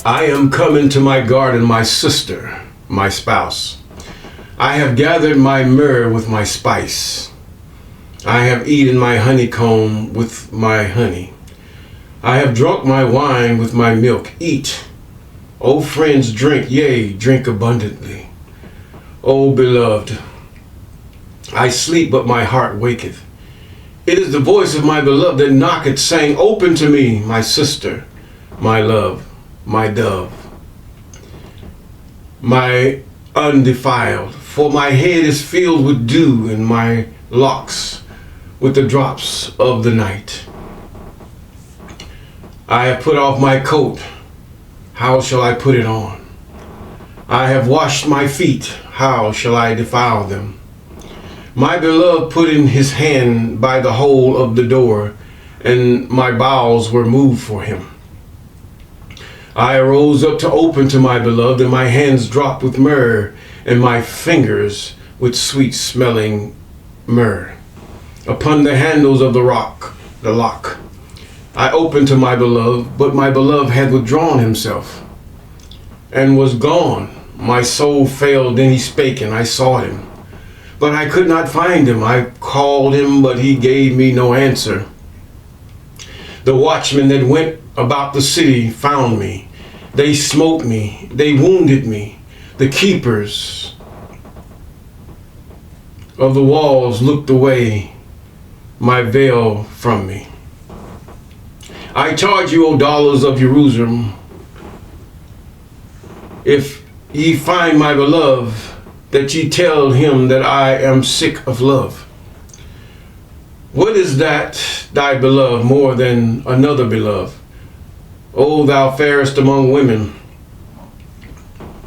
I am coming to my garden, my sister, my spouse. I have gathered my myrrh with my spice. I have eaten my honeycomb with my honey. I have drunk my wine with my milk. Eat, O friends, drink, yea, drink abundantly. O beloved, I sleep, but my heart waketh. It is the voice of my beloved that knocketh, saying, Open to me, my sister, my love, my dove, my undefiled. For my head is filled with dew, and my locks with the drops of the night. I have put off my coat. How shall I put it on? I have washed my feet. How shall I defile them? My beloved put in his hand by the hole of the door, and my bowels were moved for him. I arose up to open to my beloved, and my hands dropped with myrrh, and my fingers with sweet smelling myrrh. Upon the handles of the lock, I opened to my beloved, but my beloved had withdrawn himself and was gone. My soul failed, then he spake, and I sought him, but I could not find him. I called him, but he gave me no answer. The watchmen that went about the city found me. They smote me, they wounded me. The keepers of the walls looked away my veil from me. I charge you, O dollars of Jerusalem, if ye find my beloved, that ye tell him that I am sick of love. What is that thy beloved more than another beloved? O thou fairest among women,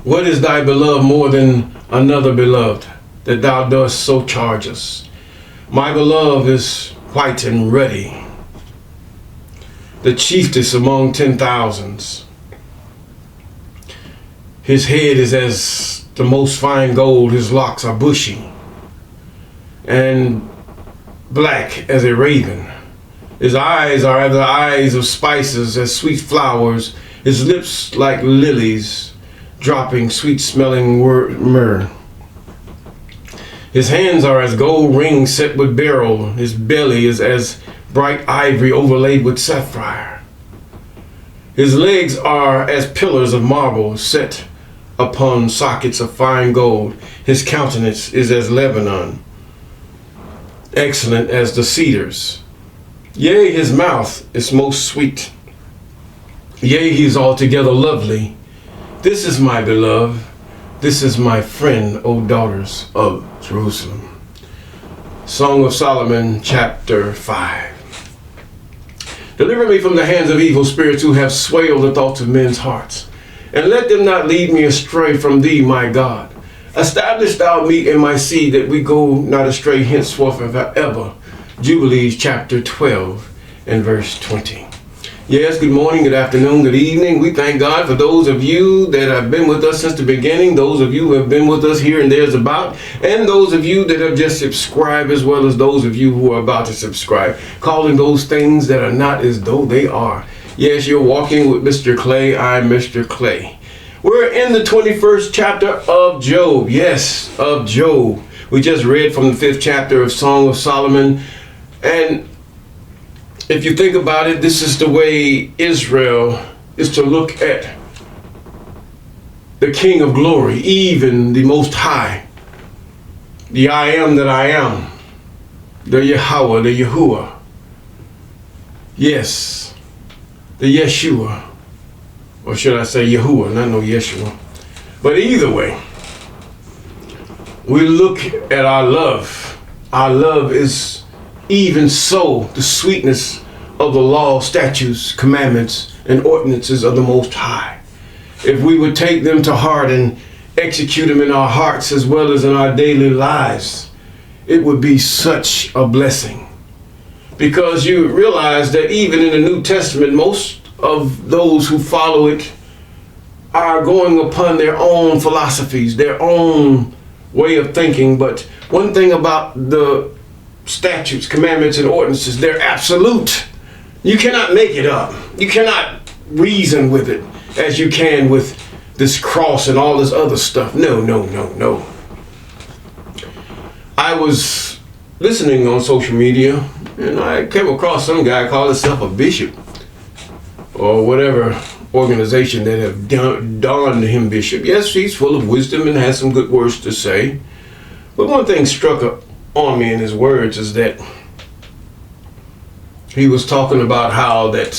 what is thy beloved more than another beloved, that thou dost so charge us? My beloved is white and ruddy, the chiefest among 10,000s. His head is as the most fine gold, his locks are bushy and black as a raven. His eyes are as the eyes of spices, as sweet flowers, his lips like lilies, dropping sweet-smelling myrrh. His hands are as gold rings set with beryl, his belly is as bright ivory overlaid with sapphire. His legs are as pillars of marble set upon sockets of fine gold. His countenance is as Lebanon, excellent as the cedars. Yea, his mouth is most sweet. Yea, he is altogether lovely. This is my beloved. This is my friend, O daughters of Jerusalem. Song of Solomon, chapter 5. Deliver me from the hands of evil spirits who have swayed the thoughts of men's hearts, and let them not lead me astray from thee, my God. Establish thou me and my seed, that we go not astray henceforth and forever. Jubilees chapter 12 and verse 20. Yes, good morning, good afternoon, good evening. We thank God for those of you that have been with us since the beginning, those of you who have been with us here and there's about, and those of you that have just subscribed, as well as those of you who are about to subscribe, calling those things that are not as though they are. Yes, you're walking with Mr. Clay. I'm Mr. Clay. We're in the 21st chapter of Job. Yes, of Job. We just read from the 5th chapter of Song of Solomon. And if you think about it, this is the way Israel is to look at the King of Glory, even the Most High, the I am that I am, the Yahweh, the Yahuwah. Yes, the Yeshua, or should I say Yahuwah, not no Yeshua. But either way, we look at our love. Our love is even so the sweetness of the law, statutes, commandments, and ordinances of the Most High. If we would take them to heart and execute them in our hearts as well as in our daily lives, it would be such a blessing. Because you realize that even in the New Testament, most of those who follow it are going upon their own philosophies, their own way of thinking. But one thing about the statutes, commandments, and ordinances, they're absolute. You cannot make it up. You cannot reason with it. as you can with this cross and all this other stuff. No, no, no, no. I was listening on social media and I came across some guy called himself a bishop or whatever organization that have donned him bishop. Yes, he's full of wisdom and has some good words to say. But one thing struck on me in his words is that he was talking about how that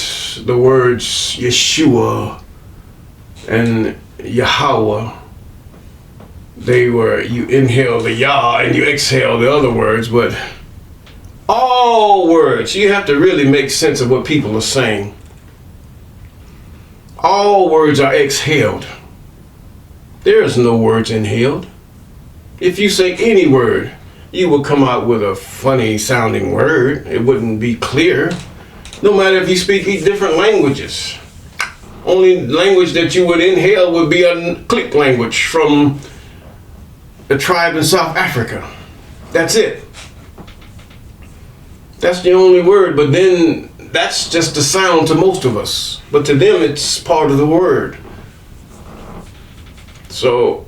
the words Yeshua and Yahweh, you inhale the Yah and you exhale the other words, but all words, you have to really make sense of what people are saying. All words are exhaled. There is no words inhaled. If you say any word, you will come out with a funny sounding word. It wouldn't be clear. No matter if you speak different languages. Only language that you would inhale would be a click language from the tribe in South Africa. That's it. That's the only word, but then that's just a sound to most of us. But to them, it's part of the word. So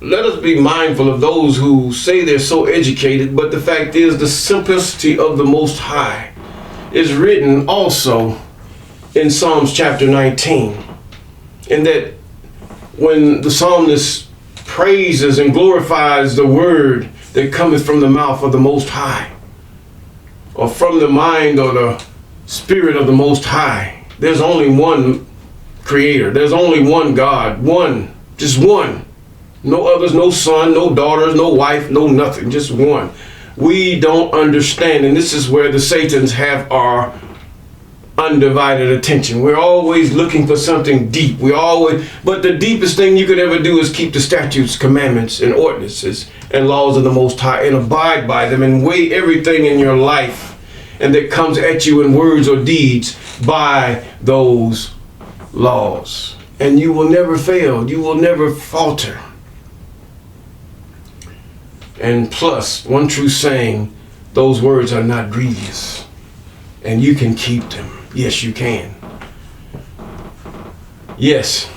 let us be mindful of those who say they're so educated, but the fact is the simplicity of the Most High is written also in Psalms chapter 19. And that when the psalmist praises and glorifies the word that cometh from the mouth of the Most High, or from the mind or the spirit of the Most High, there's only one creator. There's only one God. One. Just one. No others, no son, no daughters, no wife, no nothing. Just one. We don't understand, and this is where the Satans have our undivided attention. We're always looking for something deep. But the deepest thing you could ever do is keep the statutes, commandments, and ordinances and laws of the Most High and abide by them and weigh everything in your life and that comes at you in words or deeds by those laws. And you will never fail. You will never falter. And plus, one true saying, those words are not grievous. And you can keep them. Yes, you can. Yes.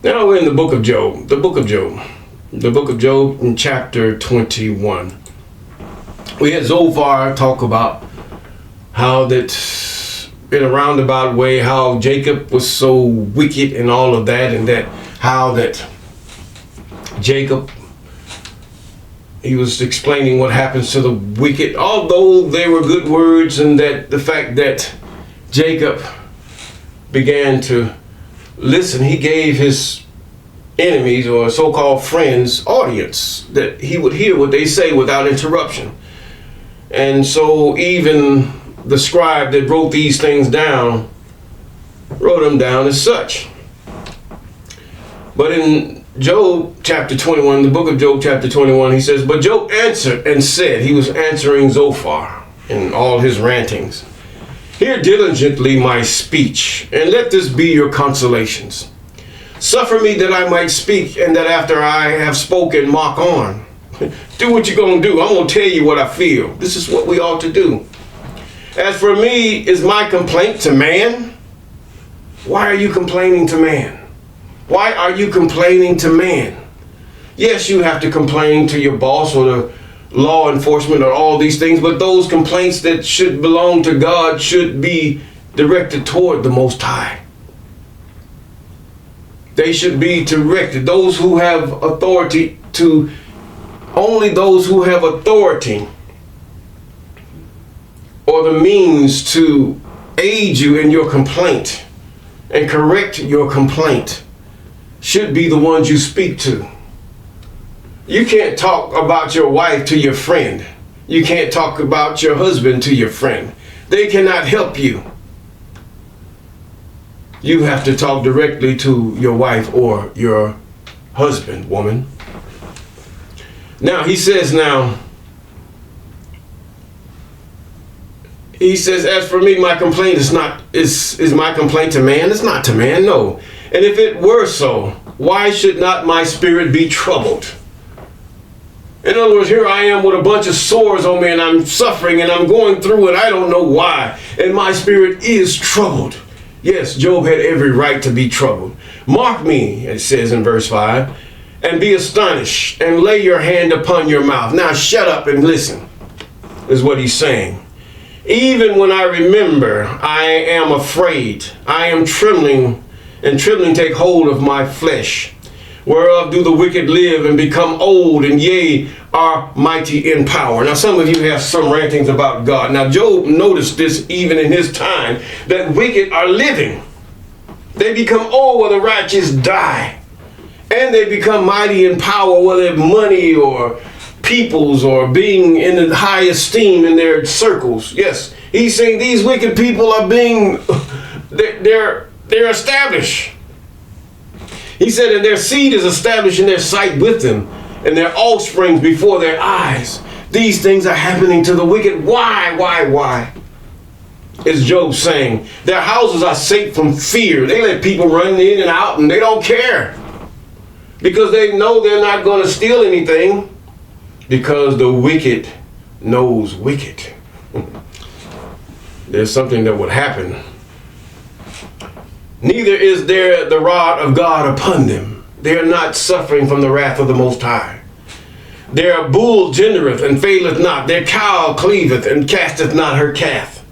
Now we're in the book of Job. The book of Job. The book of Job in chapter 21. We had Zophar talk about how that in a roundabout way, how Jacob was so wicked and all of that, and that how that Jacob, he was explaining what happens to the wicked, although they were good words, and that the fact that Jacob began to listen, he gave his enemies or so-called friends audience, that he would hear what they say without interruption. And so even the scribe that wrote these things down wrote them down as such. But in Job chapter 21, the book of Job chapter 21, he says, but Job answered and said, he was answering Zophar in all his rantings, hear diligently my speech, and let this be your consolations. Suffer me that I might speak, and that after I have spoken, mock on. Do what you're going to do. I'm going to tell you what I feel. This is what we ought to do. As for me, is my complaint to man? Why are you complaining to man? Why are you complaining to man? Yes, you have to complain to your boss or the law enforcement or all these things, but those complaints that should belong to God should be directed toward the Most High. They should be directed. Those who have authority to, only those who have authority or the means to aid you in your complaint and correct your complaint should be the ones you speak to. You can't talk about your wife to your friend. You can't talk about your husband to your friend. They cannot help you. You have to talk directly to your wife or your husband, woman. Now, he says, as for me, my complaint is my complaint to man? It's not to man, no. And if it were so, why should not my spirit be troubled? In other words, here I am with a bunch of sores on me and I'm suffering and I'm going through and I don't know why. And my spirit is troubled. Yes, Job had every right to be troubled. Mark me, it says in verse 5, and be astonished and lay your hand upon your mouth. Now shut up and listen, is what he's saying. Even when I remember, I am afraid. I am trembling, and trembling take hold of my flesh. Whereof do the wicked live and become old, and yea, are mighty in power. Now some of you have some rantings about God. Now Job noticed this even in his time, that wicked are living. They become old where the righteous die. And they become mighty in power, whether money or peoples or being in the high esteem in their circles. Yes, he's saying these wicked people are being, they're established. He said, and their seed is established in their sight with them, and their offspring before their eyes. These things are happening to the wicked. Why? Is Job saying, their houses are safe from fear. They let people run in and out, and they don't care. Because they know they're not going to steal anything. Because the wicked knows wicked. There's something that would happen. Neither is there the rod of God upon them. They are not suffering from the wrath of the Most High. Their bull gendereth and faileth not. Their cow cleaveth and casteth not her calf.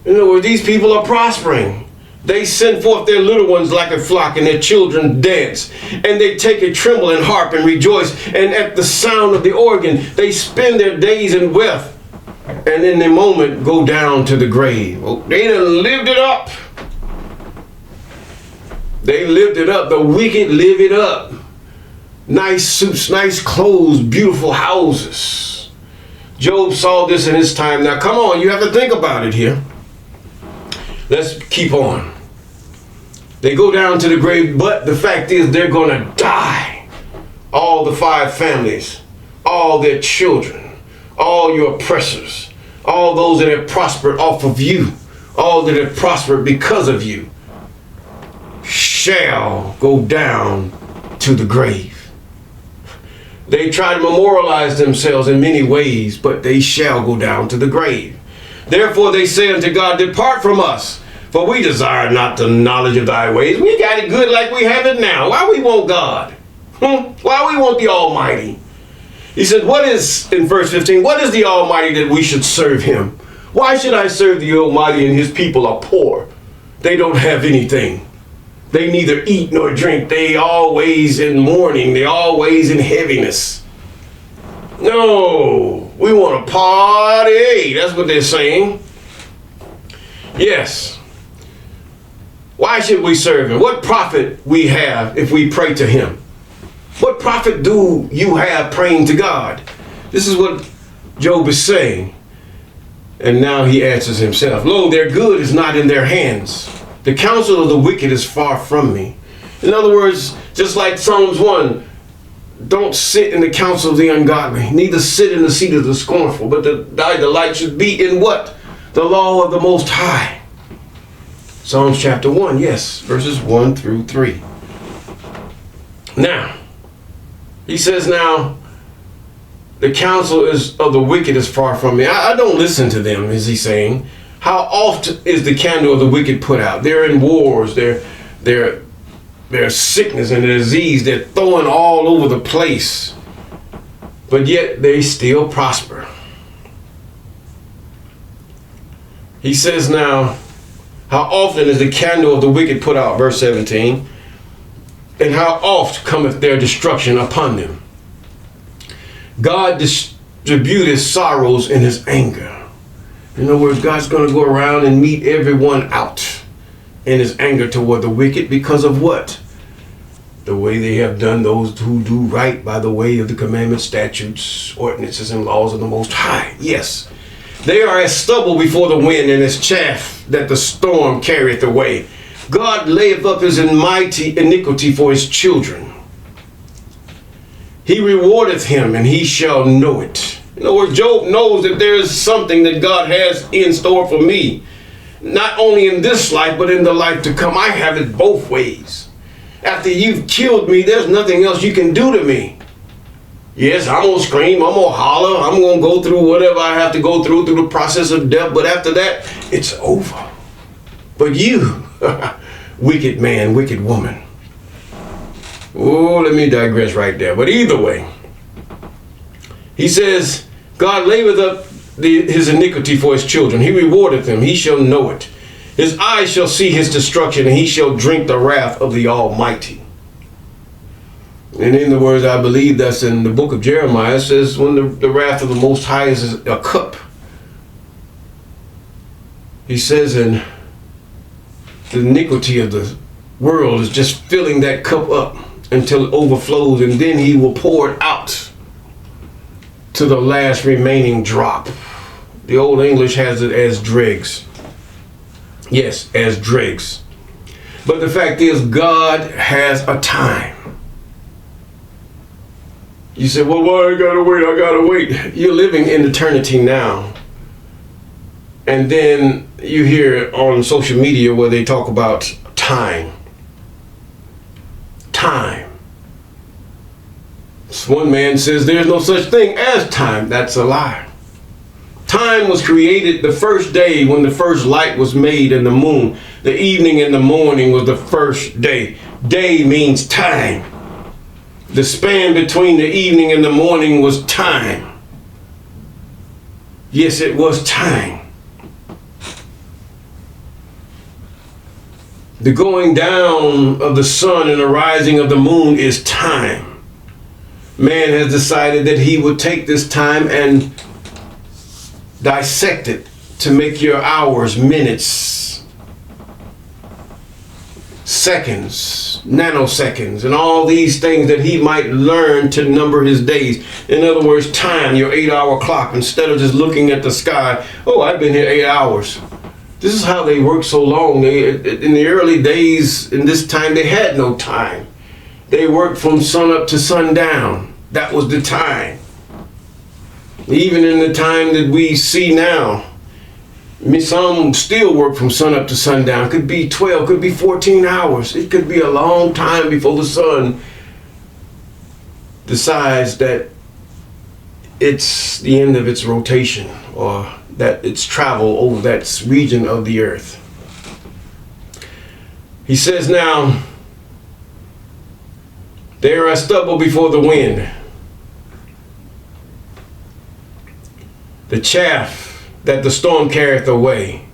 In other words, these people are prospering. They send forth their little ones like a flock, and their children dance. And they take a tremble and harp and rejoice. And at the sound of the organ, they spend their days in wealth. And in a moment go down to the grave. Oh, they done lived it up. They lived it up. The wicked live it up. Nice suits, nice clothes, beautiful houses. Job saw this in his time. Now come on, you have to think about it here. Let's keep on. They go down to the grave, but the fact is they're going to die. All the 5 families, all their children, all your oppressors, all those that have prospered off of you, all that have prospered because of you, shall go down to the grave. They try to memorialize themselves in many ways, but they shall go down to the grave. Therefore they say unto God, depart from us, for we desire not the knowledge of thy ways. We got it good like we have it now. Why we want God? Why we want the Almighty? He said, what is, in verse 15, what is the Almighty that we should serve him? Why should I serve the Almighty and his people are poor? They don't have anything. They neither eat nor drink. They always in mourning. They always in heaviness. No, we want to party. That's what they're saying. Yes. Why should we serve him? What profit we have if we pray to him? What profit do you have praying to God? This is what Job is saying. And now he answers himself. Lo, their good is not in their hands. The counsel of the wicked is far from me. In other words, just like Psalms 1, don't sit in the counsel of the ungodly, neither sit in the seat of the scornful, but thy delight should be in what? The law of the Most High. Psalms chapter 1, yes, verses 1 through 3. Now, he says now, the counsel of the wicked is far from me. I don't listen to them, is he saying. How oft is the candle of the wicked put out? They're in wars, they're sickness and disease, they're throwing all over the place. But yet they still prosper. He says now, how often is the candle of the wicked put out? Verse 17. And how oft cometh their destruction upon them? God distributeth sorrows in his anger. In other words, God's going to go around and meet everyone out in his anger toward the wicked because of what? The way they have done those who do right by the way of the commandments, statutes, ordinances, and laws of the Most High. Yes, they are as stubble before the wind and as chaff that the storm carrieth away. God layeth up his mighty iniquity for his children. He rewardeth him, and he shall know it. In other words, Job knows that there is something that God has in store for me. Not only in this life, but in the life to come. I have it both ways. After you've killed me, there's nothing else you can do to me. Yes, I'm going to scream, I'm going to holler, I'm going to go through whatever I have to go through the process of death. But after that, it's over. But you, wicked man, wicked woman. Oh, let me digress right there. But either way, he says, God layeth up his iniquity for his children. He rewardeth them. He shall know it. His eyes shall see his destruction, and he shall drink the wrath of the Almighty. And in the words, I believe that's in the book of Jeremiah, it says, when the wrath of the Most High is a cup. He says, and the iniquity of the world is just filling that cup up until it overflows, and then he will pour it out to the last remaining drop. The Old English has it as dregs. Yes, as dregs. But the fact is, God has a time. You say, well, why I gotta wait? I gotta wait. You're living in eternity now. And then you hear on social media where they talk about time. Time. One man says there's no such thing as time. That's a lie. Time was created the first day when the first light was made in the moon. The evening and the morning was the first day. Day means time. The span between the evening and the morning was time. Yes, it was time. The going down of the sun and the rising of the moon is time. Man has decided that he would take this time and dissect it to make your hours, minutes, seconds, nanoseconds, and all these things that he might learn to number his days. In other words, time, your 8-hour clock, instead of just looking at the sky. Oh, I've been here 8 hours. This is how they worked so long. In the early days, in this time, they had no time. They worked from sun up to sundown. That was the time. Even in the time that we see now, some still work from sun up to sundown. Could be 12, could be 14 hours. It could be a long time before the sun decides that it's the end of its rotation, or that it's travel over that region of the earth. He says, now, they are as stubble before the wind. The chaff that the storm carrieth away.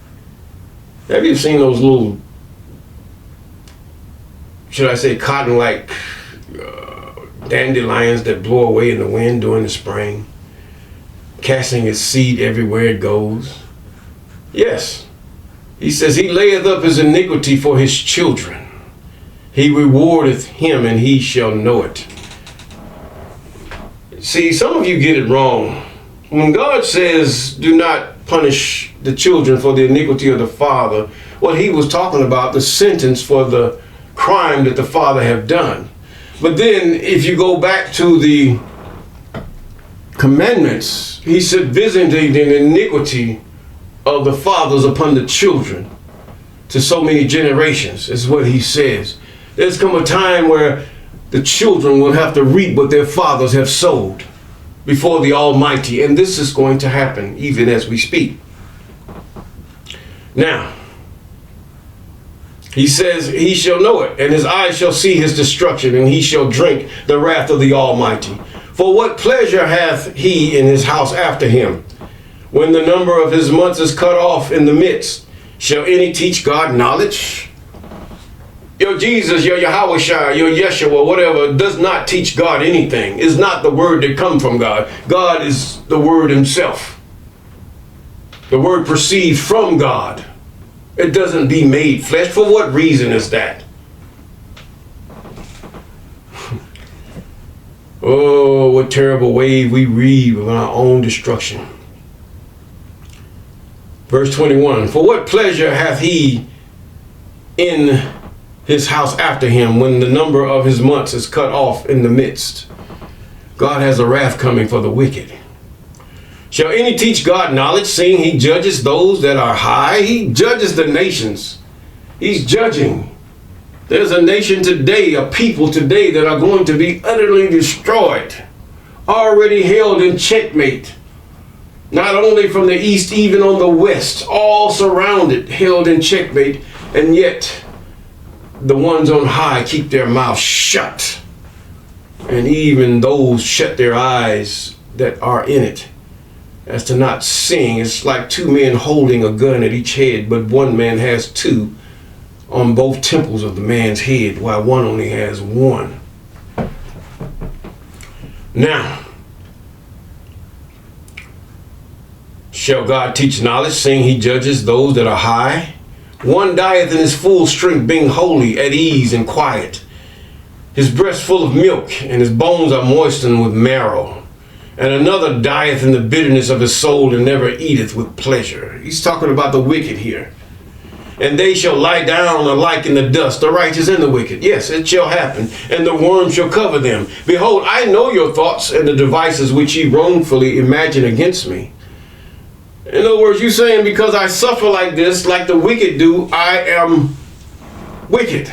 Have you seen those little, should I say, cotton-like dandelions that blow away in the wind during the spring, casting its seed everywhere it goes? Yes. He says, he layeth up his iniquity for his children. He rewardeth him, and he shall know it. See, some of you get it wrong. When God says, do not punish the children for the iniquity of the father, what he was talking about, the sentence for the crime that the father have done. But then if you go back to the commandments, he said, visiting the iniquity of the fathers upon the children to so many generations, is what he says. There's come a time where the children will have to reap what their fathers have sowed before the Almighty, and this is going to happen even as we speak. Now, he says, he shall know it, and his eyes shall see his destruction, and he shall drink the wrath of the Almighty. For what pleasure hath he in his house after him, when the number of his months is cut off in the midst? Shall any teach God knowledge? Your Jesus, your Yahweh, your Yeshua, whatever, does not teach God anything. It's not the word that comes from God. God is the word himself. The word proceeds from God. It doesn't be made flesh. For what reason is that? Oh, what terrible wave we read of our own destruction. Verse 21, for what pleasure hath he in his house after him, when the number of his months is cut off in the midst? God has a wrath coming for the wicked. Shall any teach God knowledge, seeing he judges those that are high? He judges the nations. He's judging. There's a nation today, a people today, that are going to be utterly destroyed, already held in checkmate. not only from the east, even on the west, all surrounded, held in checkmate, and yet the ones on high keep their mouth shut, and even those shut their eyes that are in it, as to not sing. It's like two men holding a gun at each head, but one man has two on both temples of the man's head, while one only has one. Now, shall God teach knowledge, seeing he judges those that are high? One dieth in his full strength, being holy, at ease and quiet. His breast full of milk, and his bones are moistened with marrow. And another dieth in the bitterness of his soul, and never eateth with pleasure. He's talking about the wicked here. And they shall lie down alike in the dust, the righteous and the wicked. Yes, it shall happen, and the worm shall cover them. Behold, I know your thoughts and the devices which ye wrongfully imagine against me. In other words, you saying because I suffer like this, like the wicked do, I am wicked.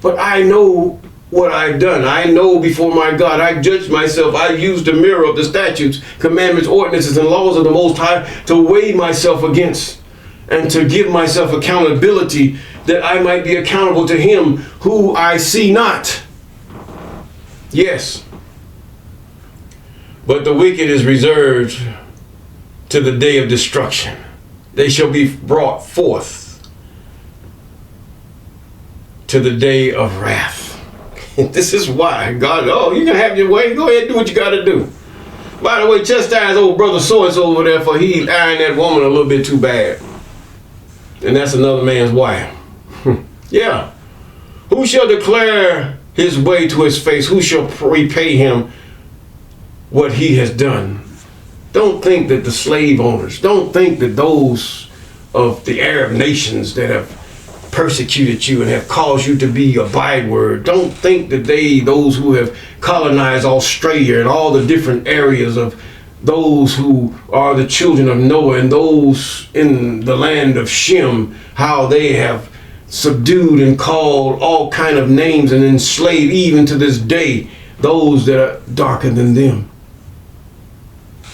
But I know what I've done. I know before my God. I judged myself. I used the mirror of the statutes, commandments, ordinances, and laws of the Most High to weigh myself against, and to give myself accountability, that I might be accountable to him who I see not. Yes. But the wicked is reserved to the day of destruction. They shall be brought forth to the day of wrath. This is why God, you can have your way. Go ahead and do what you got to do. By the way, chastise old brother so-and-so over there, for he eyeing that woman a little bit too bad. And that's another man's wife. Yeah. Who shall declare his way to his face? Who shall repay him what he has done? Don't think that the slave owners, don't think that those of the Arab nations that have persecuted you and have caused you to be a byword, don't think that those who have colonized Australia and all the different areas of those who are the children of Noah and those in the land of Shem, how they have subdued and called all kind of names and enslaved even to this day those that are darker than them.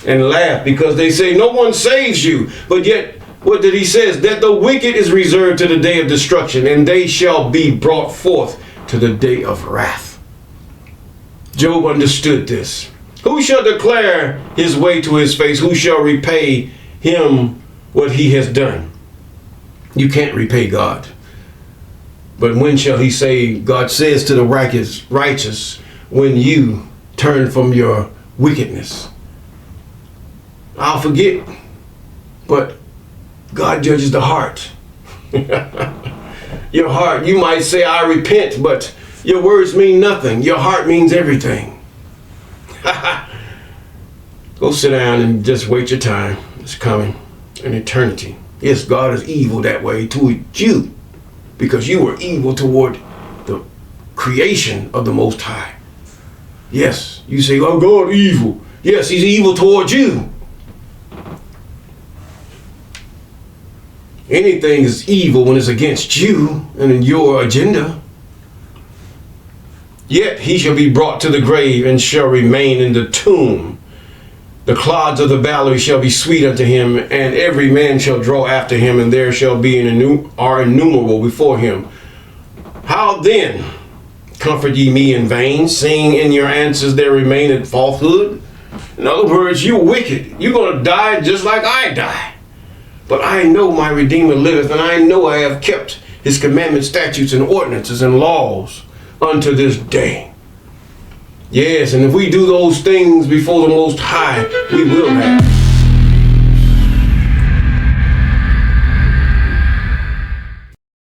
And laugh because they say no one saves you. But yet, what did he say? That the wicked is reserved to the day of destruction, and they shall be brought forth to the day of wrath. Job understood this. Who shall declare his way to his face? Who shall repay him what he has done? You can't repay God. But when shall he say, God says to the righteous, when you turn from your wickedness? I'll forget, but God judges the heart. Your heart, you might say, I repent, but your words mean nothing. Your heart means everything. Go sit down and just wait your time. It's coming, an eternity. Yes, God is evil that way toward you, because you were evil toward the creation of the Most High. Yes, you say, oh, God evil. Yes, he's evil toward you. Anything is evil when it's against you and in your agenda. Yet he shall be brought to the grave and shall remain in the tomb. The clods of the valley shall be sweet unto him, and every man shall draw after him, and there shall be are innumerable before him. How then comfort ye me in vain, seeing in your answers there remaineth falsehood? In other words, you're wicked. You're going to die just like I die. But I know my Redeemer liveth, and I know I have kept his commandments, statutes, and ordinances, and laws unto this day. Yes, and if we do those things before the Most High, we will have